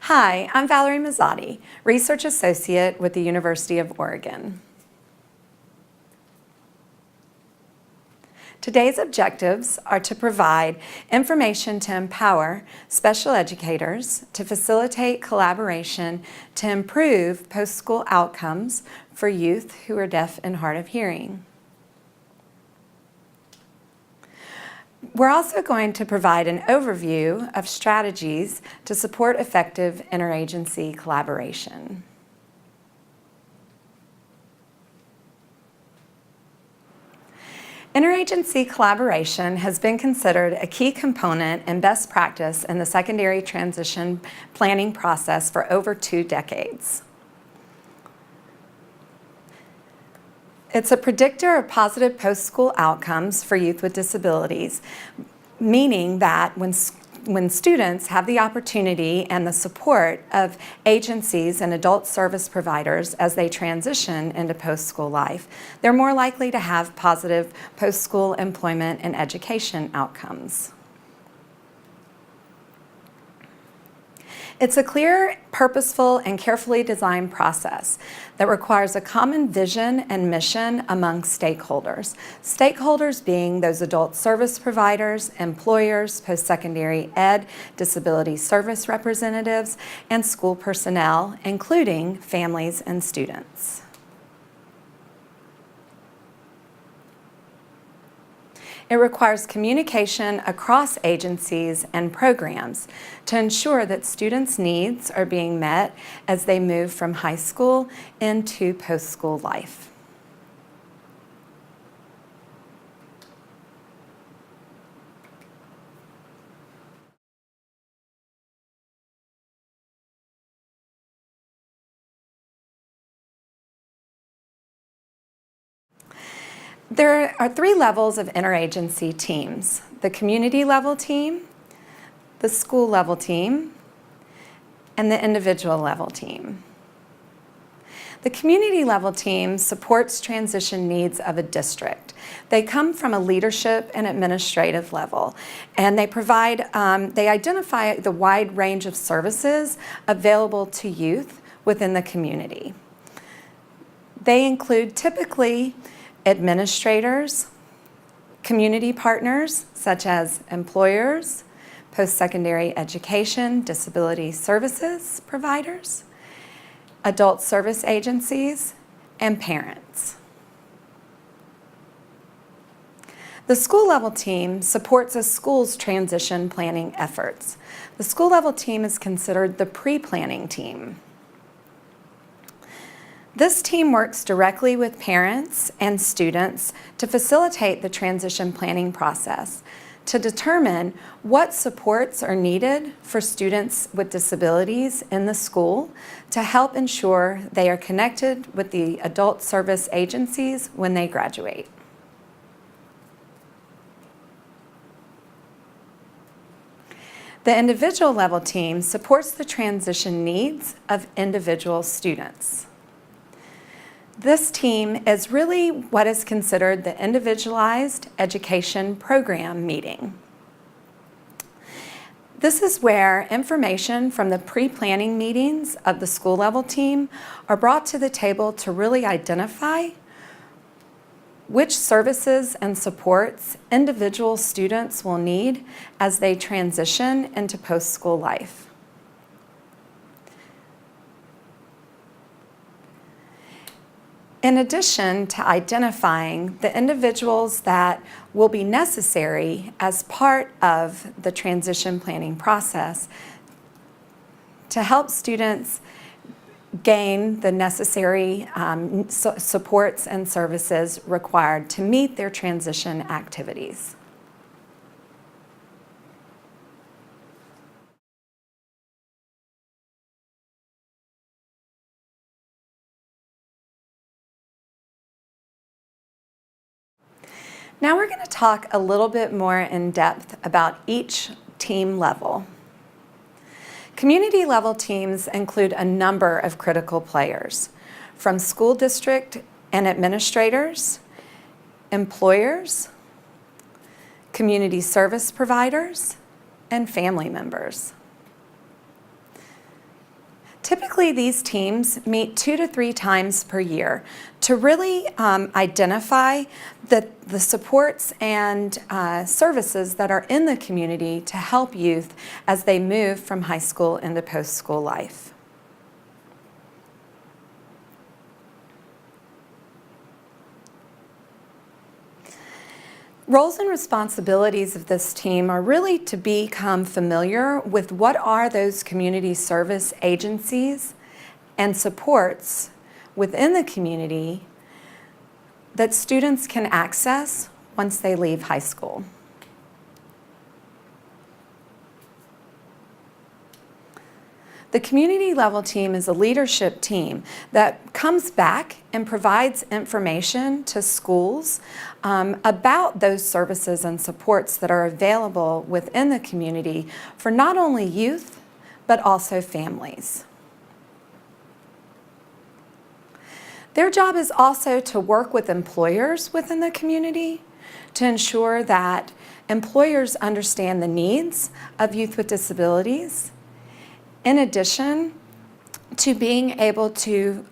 Hi, I'm Valerie Mazzotti, Research Associate with the University of Oregon. Today's objectives are to provide information to empower special educators, to facilitate collaboration, to improve post-school outcomes for youth who are deaf and hard of hearing. We're also going to provide an overview of strategies to support effective interagency collaboration. Interagency collaboration has been considered a key component and best practice in the secondary transition planning process for over 2 decades. It's a predictor of positive post-school outcomes for youth with disabilities, meaning that when students have the opportunity and the support of agencies and adult service providers as they transition into post-school life, they're more likely to have positive post-school employment and education outcomes. It's a clear, purposeful, and carefully designed process that requires a common vision and mission among stakeholders. Stakeholders being those adult service providers, employers, post-secondary ed, disability service representatives, and school personnel, including families and students. It requires communication across agencies and programs to ensure that students' needs are being met as they move from high school into post-school life. There are 3 levels of interagency teams: the community level team, the school level team, and the individual level team. The community level team supports transition needs of a district. They come from a leadership and administrative level, and they identify the wide range of services available to youth within the community. They include typically administrators, community partners such as employers, post-secondary education, disability services providers, adult service agencies, and parents. The school level team supports a school's transition planning efforts. The school level team is considered the pre-planning team. This team works directly with parents and students to facilitate the transition planning process, to determine what supports are needed for students with disabilities in the school to help ensure they are connected with the adult service agencies when they graduate. The individual level team supports the transition needs of individual students. This team is really what is considered the individualized education program meeting. This is where information from the pre-planning meetings of the school level team are brought to the table to really identify which services and supports individual students will need as they transition into post-school life. In addition to identifying the individuals that will be necessary as part of the transition planning process to help students gain the necessary supports and services required to meet their transition activities. Now we're going to talk a little bit more in depth about each team level. Community level teams include a number of critical players, from school district and administrators, employers, community service providers, and family members. Typically, these teams meet 2 to 3 times per year to really identify the supports and services that are in the community to help youth as they move from high school into post-school life. Roles and responsibilities of this team are really to become familiar with what are those community service agencies and supports within the community that students can access once they leave high school. The community level team is a leadership team that comes back and provides information to schools about those services and supports that are available within the community for not only youth, but also families. Their job is also to work with employers within the community to ensure that employers understand the needs of youth with disabilities, in addition to being able to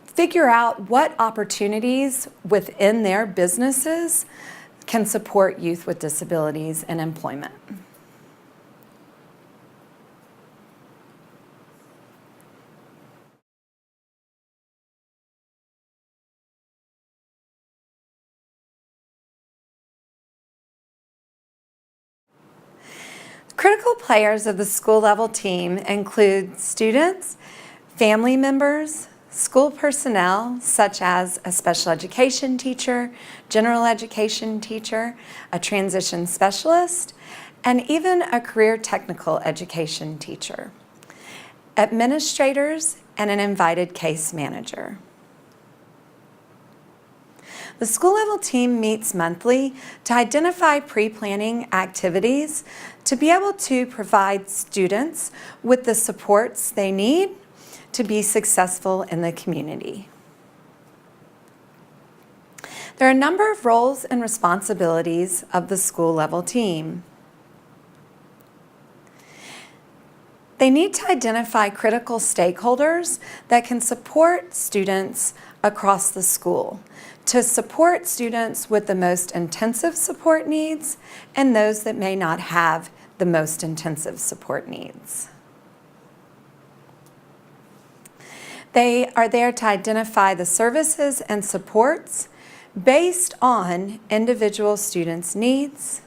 figure out what opportunities within their businesses can support youth with disabilities and employment. Critical players of the school level team include students, family members, school personnel such as a special education teacher, general education teacher, a transition specialist, and even a career technical education teacher, administrators, and an invited case manager. The school level team meets monthly to identify pre-planning activities to be able to provide students with the supports they need to be successful in the community. There are a number of roles and responsibilities of the school level team. They need to identify critical stakeholders that can support students across the school, to support students with the most intensive support needs and those that may not have the most intensive support needs. They are there to identify the services and supports based on individual students' needs,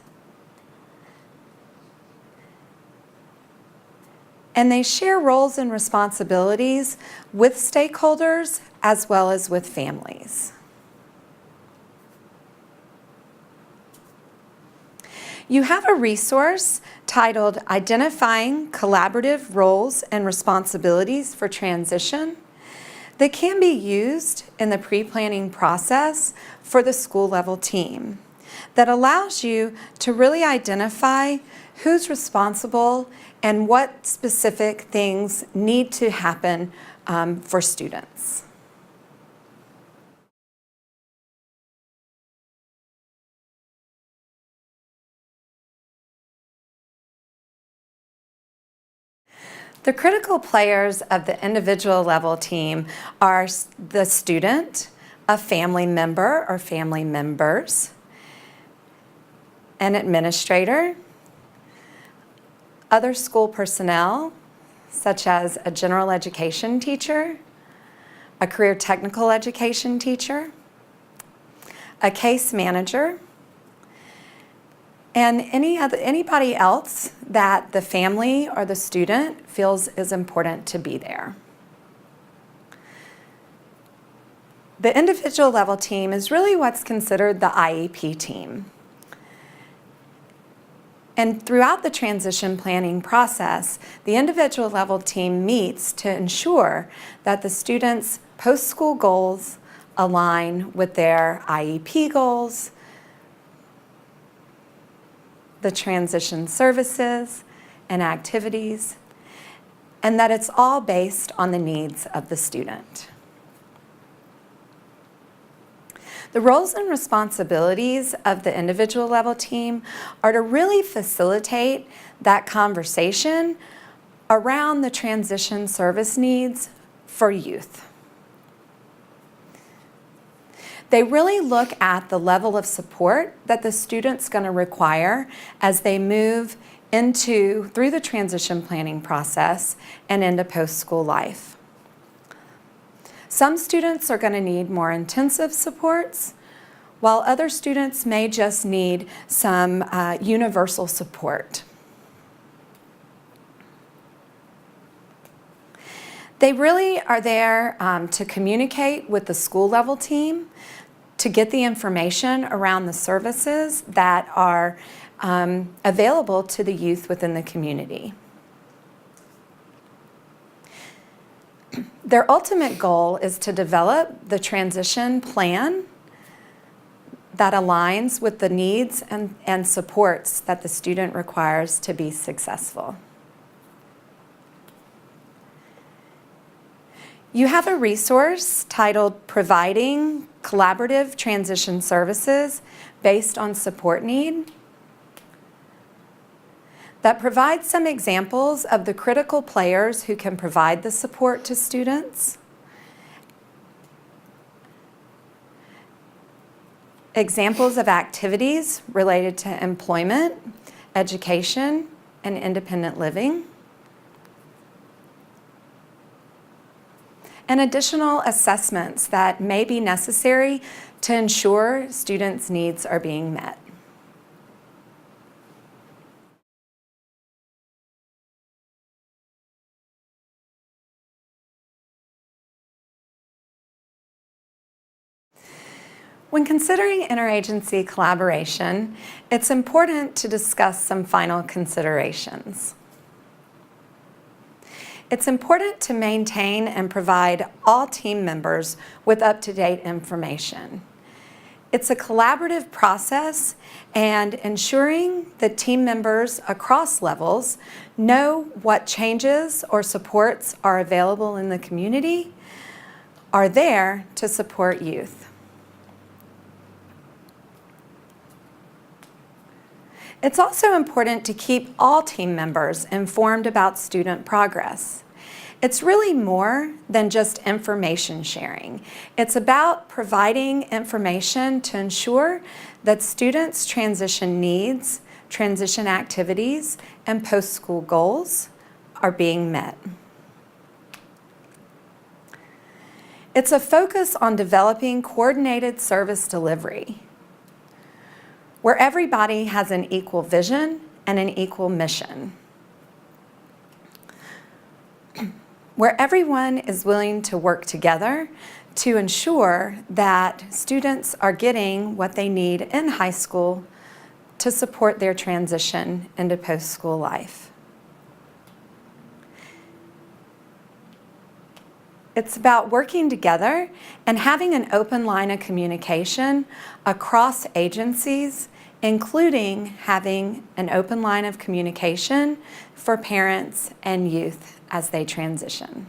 and they share roles and responsibilities with stakeholders as well as with families. You have a resource titled Identifying Collaborative Roles and Responsibilities for Transition that can be used in the pre-planning process for the school level team that allows you to really identify who's responsible and what specific things need to happen for students. The critical players of the individual level team are the student, a family member or family members, an administrator, other school personnel, such as a general education teacher, a career technical education teacher, a case manager, and anybody else that the family or the student feels is important to be there. The individual level team is really what's considered the IEP team. And throughout the transition planning process, the individual level team meets to ensure that the students' post-school goals align with their IEP goals, the transition services and activities, and that it's all based on the needs of the student. The roles and responsibilities of the individual level team are to really facilitate that conversation around the transition service needs for youth. They really look at the level of support that the student's going to require as they move through the transition planning process and into post-school life. Some students are going to need more intensive supports, while other students may just need some universal support. They really are there to communicate with the school level team, to get the information around the services that are available to the youth within the community. Their ultimate goal is to develop the transition plan that aligns with the needs and supports that the student requires to be successful. You have a resource titled Providing Collaborative Transition Services Based on Support Need that provides some examples of the critical players who can provide the support to students, examples of activities related to employment, education, and independent living, and additional assessments that may be necessary to ensure students' needs are being met. When considering interagency collaboration, it's important to discuss some final considerations. It's important to maintain and provide all team members with up-to-date information. It's a collaborative process, and ensuring that team members across levels know what changes or supports are available in the community are there to support youth. It's also important to keep all team members informed about student progress. It's really more than just information sharing. It's about providing information to ensure that students' transition needs, transition activities, and post-school goals are being met. It's a focus on developing coordinated service delivery, where everybody has an equal vision and an equal mission, where everyone is willing to work together to ensure that students are getting what they need in high school to support their transition into post-school life. It's about working together and having an open line of communication across agencies, including having an open line of communication for parents and youth as they transition.